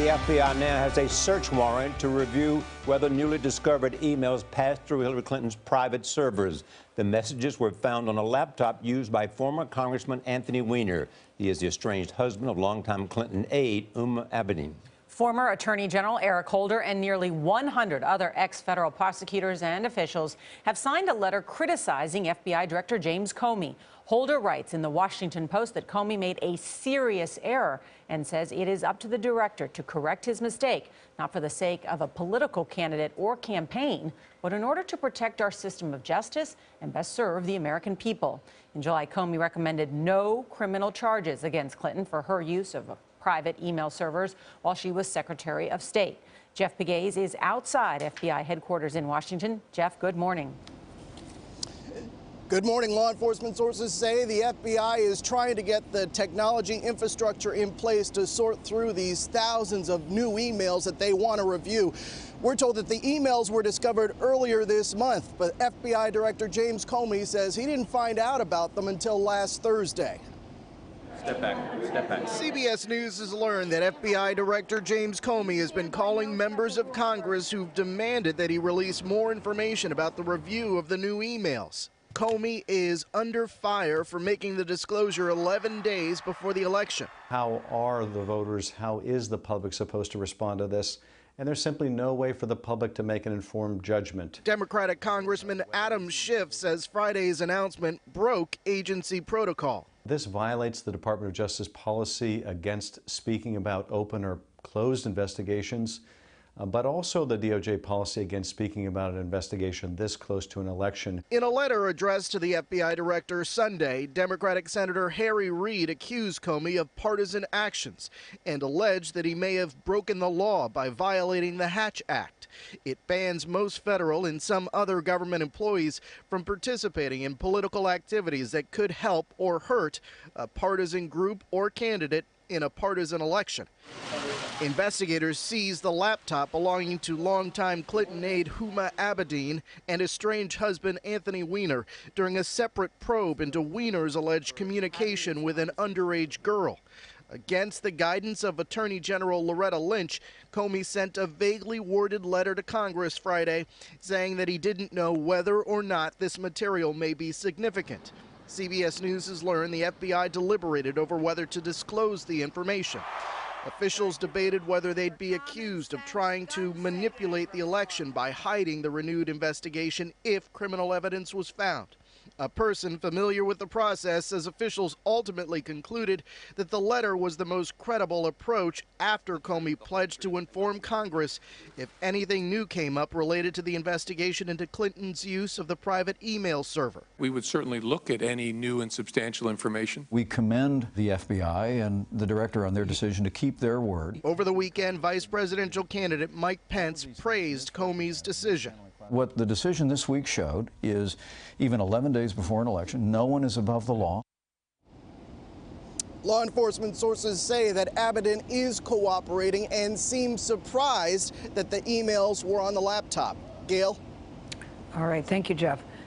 The FBI now has a search warrant to review whether newly discovered emails passed through Hillary Clinton's private servers. The messages were found on a laptop used by former Congressman Anthony Weiner. He is the estranged husband of longtime Clinton aide Huma Abedin. Former Attorney General Eric Holder and nearly 100 other ex-federal prosecutors and officials have signed a letter criticizing FBI Director James Comey. Holder writes in the Washington Post that Comey made a serious error and says it is up to the director to correct his mistake, not for the sake of a political candidate or campaign, but in order to protect our system of justice and best serve the American people. In July, Comey recommended no criminal charges against Clinton for her use of private email servers while she was Secretary of State. Jeff Pegues is outside FBI headquarters in Washington. Jeff, good morning. Good morning. Law enforcement sources say the FBI is trying to get the technology infrastructure in place to sort through these thousands of new emails that they want to review. We're told that the emails were discovered earlier this month, but FBI Director James Comey says he didn't find out about them until last Thursday. Step back. Step back. CBS News has learned that FBI Director James Comey has been calling members of Congress who've demanded that he release more information about the review of the new emails. Comey is under fire for making the disclosure 11 days before the election. How are the voters, how is the public supposed to respond to this? And there's simply no way for the public to make an informed judgment. Democratic Congressman Adam Schiff says Friday's announcement broke agency protocol. This violates the Department of Justice policy against speaking about open or closed investigations, but also the DOJ policy against speaking about an investigation this close to an election. In a letter addressed to the FBI director Sunday, Democratic Senator Harry Reid accused Comey of partisan actions and alleged that he may have broken the law by violating the Hatch Act. It bans most federal and some other government employees from participating in political activities that could help or hurt a partisan group or candidate in a partisan election. Investigators seized the laptop belonging to longtime Clinton aide Huma Abedin and estranged husband Anthony Weiner during a separate probe into Weiner's alleged communication with an underage girl. Against the guidance of Attorney General Loretta Lynch, Comey sent a vaguely worded letter to Congress Friday saying that he didn't know whether or not this material may be significant. CBS News has learned the FBI deliberated over whether to disclose the information. Officials debated whether they'd be accused of trying to manipulate the election by hiding the renewed investigation if criminal evidence was found. A person familiar with the process says officials ultimately concluded that the letter was the most credible approach after Comey pledged to inform Congress if anything new came up related to the investigation into Clinton's use of the private email server. We would certainly look at any new and substantial information. We commend the FBI and the director on their decision to keep their word. Over the weekend, vice presidential candidate Mike Pence praised Comey's decision. What the decision this week showed is even 11 days before an election, no one is above the law. Law enforcement sources say that Abedin is cooperating and seems surprised that the emails were on the laptop. Gail? All right. Thank you, Jeff.